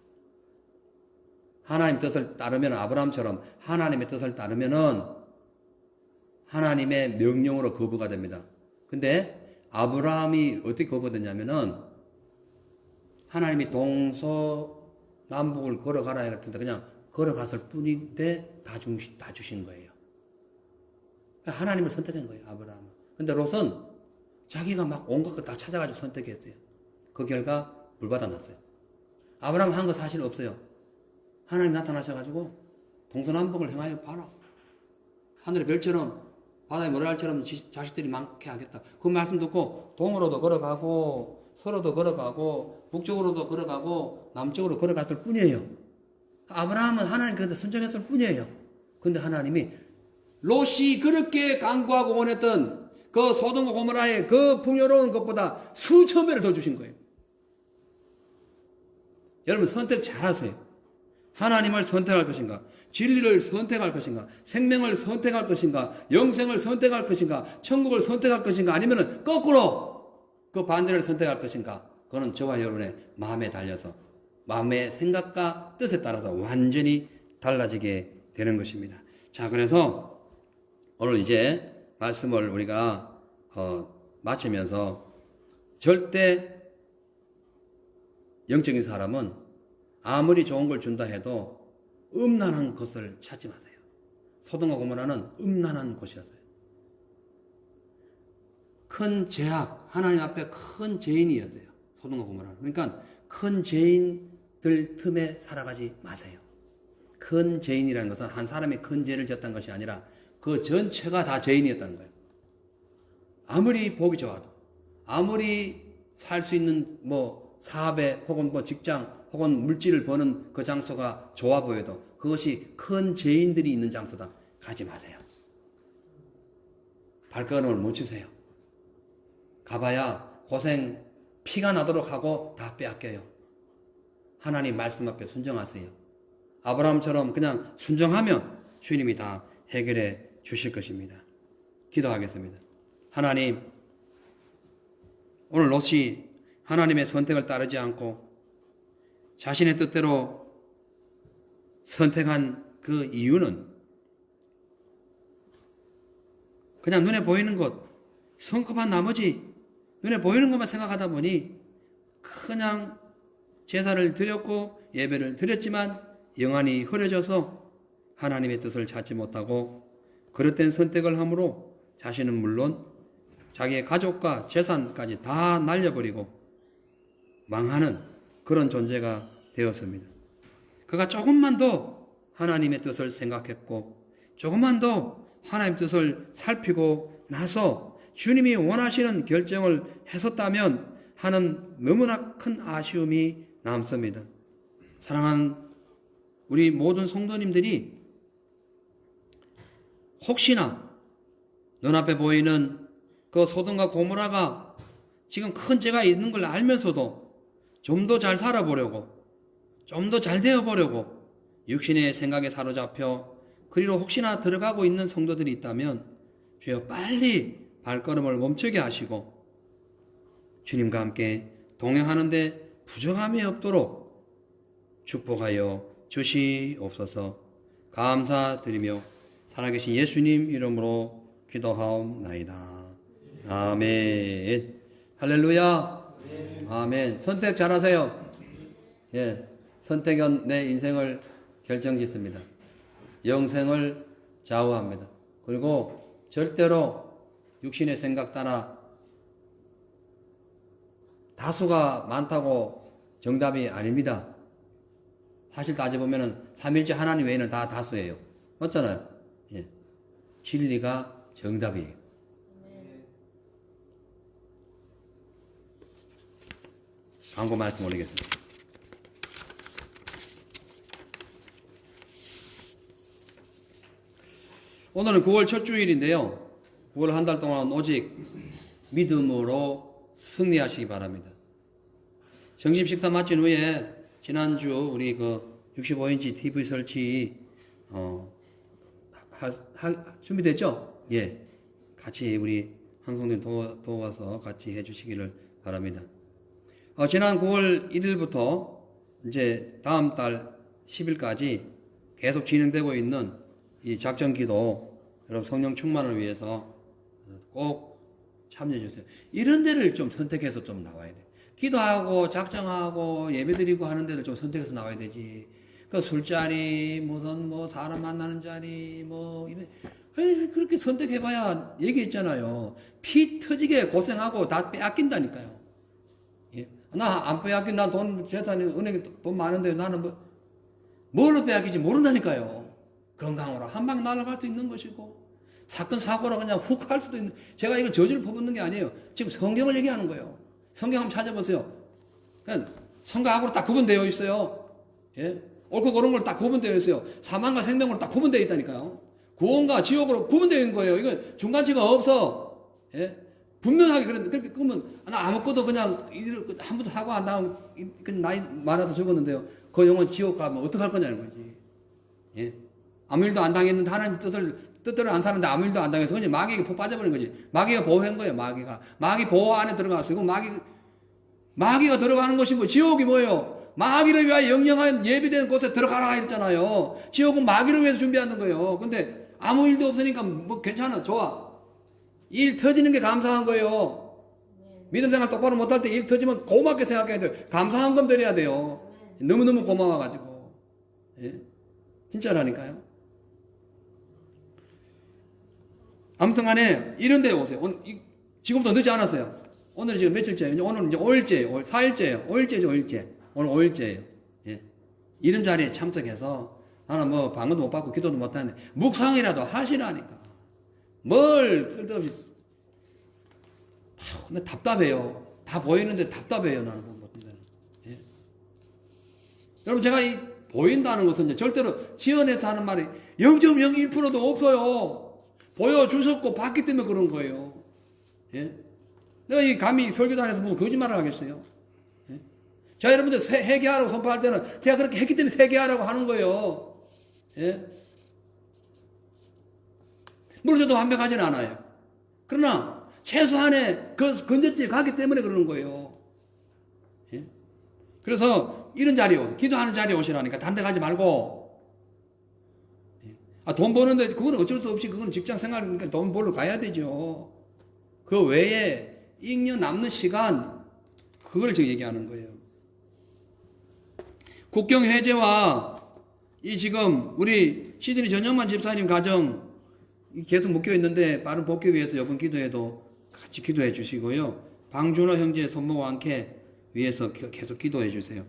하나님 뜻을 따르면 아브라함처럼 하나님의 뜻을 따르면은 하나님의 명령으로 거부가 됩니다. 근데 아브라함이 어떻게 거부됐냐면은 하나님이 동서남북을 걸어가라 했을 때 그냥 걸어갔을 뿐인데 다 주신 거예요. 하나님을 선택한 거예요, 아브라함은. 근데 롯은 자기가 막 온갖 걸 다 찾아가지고 선택했어요. 그 결과 불바다 났어요. 아브라함 한 거 사실 없어요. 하나님 나타나셔가지고 동서남북을 행하여 봐라. 하늘의 별처럼 바다의 모래알처럼 자식들이 많게 하겠다. 그 말씀 듣고 동으로도 걸어가고 서로도 걸어가고 북쪽으로도 걸어가고 남쪽으로 걸어갔을 뿐이에요. 아브라함은 하나님 그런데 순종했을 뿐이에요. 근데 하나님이 롯이 그렇게 간구하고 원했던 그 소돔과 고모라의 그 풍요로운 것보다 수천 배를 더 주신 거예요. 여러분 선택 잘하세요. 하나님을 선택할 것인가? 진리를 선택할 것인가? 생명을 선택할 것인가? 영생을 선택할 것인가? 천국을 선택할 것인가? 아니면 거꾸로 그 반대를 선택할 것인가? 그거는 저와 여러분의 마음에 달려서 마음의 생각과 뜻에 따라서 완전히 달라지게 되는 것입니다. 자, 그래서 오늘 이제 말씀을 우리가 마치면서 절대 영적인 사람은 아무리 좋은 걸 준다 해도 음란한 것을 찾지 마세요. 소돔과 고모라는 음란한 곳이었어요. 큰 죄악, 하나님 앞에 큰 죄인이었어요. 소돔과 고모라는. 그러니까 큰 죄인들 틈에 살아가지 마세요. 큰 죄인이라는 것은 한 사람이 큰 죄를 지었다는 것이 아니라 그 전체가 다 죄인이었다는 거예요. 아무리 보기 좋아도, 아무리 살 수 있는 사업에 혹은 직장 혹은 물질을 버는 그 장소가 좋아 보여도 그것이 큰 죄인들이 있는 장소다. 가지 마세요. 발걸음을 멈추세요. 가봐야 고생 피가 나도록 하고 다 빼앗겨요. 하나님 말씀 앞에 순종하세요. 아브라함처럼 그냥 순종하면 주님이 다 해결해 주실 것입니다. 기도하겠습니다. 하나님, 오늘 롯이 하나님의 선택을 따르지 않고 자신의 뜻대로 선택한 그 이유는 그냥 눈에 보이는 것, 성급한 나머지 눈에 보이는 것만 생각하다 보니 그냥 제사를 드렸고 예배를 드렸지만 영안이 흐려져서 하나님의 뜻을 찾지 못하고 그릇된 선택을 함으로 자신은 물론 자기의 가족과 재산까지 다 날려버리고 망하는 그런 존재가 되었습니다. 그가 조금만 더 하나님의 뜻을 생각했고 조금만 더 하나님의 뜻을 살피고 나서 주님이 원하시는 결정을 했었다면 하는 너무나 큰 아쉬움이 남습니다. 사랑하는 우리 모든 성도님들이 혹시나 눈앞에 보이는 그 소돔과 고모라가 지금 큰 죄가 있는 걸 알면서도 좀 더 잘 살아보려고, 좀 더 잘 되어보려고 육신의 생각에 사로잡혀 그리로 혹시나 들어가고 있는 성도들이 있다면 주여 빨리 발걸음을 멈추게 하시고 주님과 함께 동행하는데 부족함이 없도록 축복하여 주시옵소서. 감사드리며 살아계신 예수님 이름으로 기도하옵나이다. 아멘. 할렐루야. 아멘. 선택 잘하세요. 예, 선택은 내 인생을 결정짓습니다. 영생을 좌우합니다. 그리고 절대로 육신의 생각 따라 다수가 많다고 정답이 아닙니다. 사실 따져보면 삼일째 하나님 외에는 다 다수예요. 맞잖아요. 예. 진리가 정답이에요. 광고 말씀 올리겠습니다. 오늘은 9월 첫 주일인데요. 9월 한 달 동안 오직 믿음으로 승리하시기 바랍니다. 점심 식사 마친 후에 지난주 우리 그 65인치 TV 설치 준비됐죠? 예. 같이 우리 한송님 도와서 같이 해주시기를 바랍니다. 지난 9월 1일부터 이제 다음 달 10일까지 계속 진행되고 있는 이 작전 기도, 여러분 성령 충만을 위해서 꼭 참여해 주세요. 이런 데를 좀 선택해서 좀 나와야 돼. 기도하고 작정하고 예배드리고 하는 데를 좀 선택해서 나와야 되지. 그 술자리, 무슨 뭐 사람 만나는 자리, 뭐 이런, 아니, 그렇게 선택해봐야 얘기했잖아요. 피 터지게 고생하고 다 빼앗긴다니까요. 예? 나 안 빼앗긴, 나 돈, 재산이, 은행에 돈 많은데 나는 뭘로 빼앗기지 모른다니까요. 건강으로 한 방에 날아갈 수 있는 것이고, 사건, 사고로 그냥 훅 할 수도 있는, 제가 이거 저주를 퍼붓는 게 아니에요. 지금 성경을 얘기하는 거예요. 성경 한번 찾아보세요. 그러니까 성과학으로 딱 구분되어 있어요. 예? 옳고 그른 걸 딱 구분되어 있어요. 사망과 생명으로 딱 구분되어 있다니까요. 구원과 지옥으로 구분되어 있는 거예요. 이건 중간치가 없어. 예? 분명하게 그렇게 그러면 나 아무것도 그냥 한 번도 사고 안 나고 나이 많아서 적었는데요. 그 영혼 지옥 가면 어떡할 거냐는 거지. 예? 아무 일도 안 당했는데 하나님 뜻대로 안 사는데 아무 일도 안 당해서 그냥 마귀에게 푹 빠져버린 거지. 마귀가 보호한 거예요. 마귀 보호 안에 들어갔어요. 그 마귀가 들어가는 것이 뭐 지옥이 뭐예요? 마귀를 위하여 영영한 예비된 곳에 들어가라 했잖아요. 지옥은 마귀를 위해서 준비하는 거예요. 근데 아무 일도 없으니까 뭐 괜찮아, 좋아. 일 터지는 게 감사한 거예요. 믿음 생활 똑바로 못할 때 일 터지면 고맙게 생각해야 돼요. 감사한 금 드려야 돼요. 너무너무 고마워가지고. 예? 진짜라니까요. 아무튼 간에 이런 데 오세요. 지금부터 늦지 않았어요. 오늘 지금 며칠째예요? 오늘 이제 5일째예요. 4일째예요. 5일째죠, 5일째. 오늘 5일째예요. 예. 이런 자리에 참석해서 나는 뭐 방언도 못 받고 기도도 못 하는데 묵상이라도 하시라니까. 뭘 쓸데없이. 근데 답답해요. 다 보이는데 답답해요. 나는 예. 여러분 제가 이 보인다는 것은 이제 절대로 지어내서 하는 말이 0.01%도 없어요. 보여주셨고 봤기 때문에 그런 거예요. 예? 내가 이 감히 설교단에서 무슨 거짓말을 하겠어요? 예? 자, 여러분들 회개하라고 선포할 때는 제가 그렇게 했기 때문에 회개하라고 하는 거예요. 예? 물론 저도 완벽하지는 않아요. 그러나 최소한의 그 건전지에 가기 때문에 그러는 거예요. 예? 그래서 이런 자리에 오세요. 기도하는 자리에 오시라니까 다른 데 가지 말고. 돈 버는데 그건 어쩔 수 없이 그건 직장 생활이니까 돈 벌러 가야 되죠. 그 외에 잉여 남는 시간 그걸 지금 얘기하는 거예요. 국경 해제와 이 지금 우리 시드니 전영만 집사님 가정 계속 묶여 있는데 빠른 복귀 위해서 이번 기도에도 같이 기도해 주시고요. 방준호 형제 손모와 함께 위해서 계속 기도해 주세요.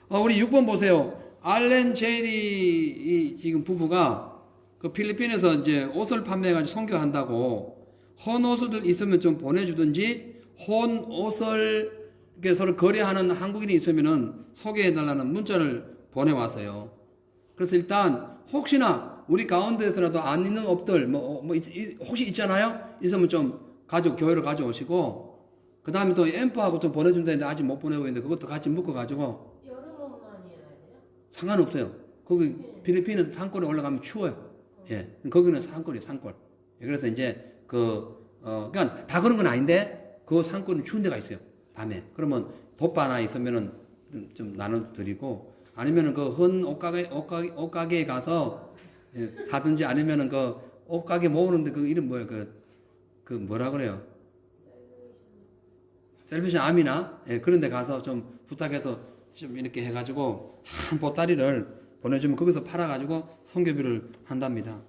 우리 6번 보세요. 알렌 제리 이 지금 부부가 그 필리핀에서 이제 옷을 판매해가지고 선교한다고 헌 옷을 있으면 좀 보내주든지 헌 옷을 이렇게 서로 거래하는 한국인이 있으면은 소개해달라는 문자를 보내왔어요. 그래서 일단 혹시나 우리 가운데서라도 안 있는 옷들 혹시 있잖아요? 있으면 좀 교회로 가져오시고 그 다음에 또 앰프하고 좀 보내준다는데 아직 못 보내고 있는데 그것도 같이 묶어가지고 여름 옷만이어야 돼요? 상관없어요. 거기 필리핀은 산골에 올라가면 추워요. 예, 거기는 산골이에요, 산골. 그래서 이제 그러니까 다 그런 건 아닌데 그 산골은 추운 데가 있어요, 밤에. 그러면 돗바 하나 있으면은 좀 나눠드리고 아니면은 그 헌 옷가게에 가서 사든지 아니면은 그 옷가게 모으는데 그 이름 뭐예요, 그 뭐라 그래요? 셀베이션 아미나? 예, 그런 데 가서 좀 부탁해서 좀 이렇게 해가지고 한 보따리를 보내주면 거기서 팔아가지고 선교비를 한답니다.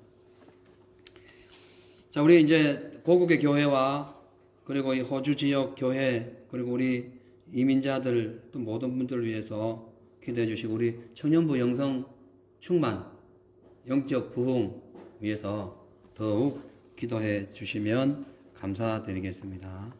자, 우리 이제 고국의 교회와 그리고 이 호주 지역 교회 그리고 우리 이민자들 또 모든 분들을 위해서 기도해 주시고 우리 청년부 영성 충만 영적 부흥 위해서 더욱 기도해 주시면 감사드리겠습니다.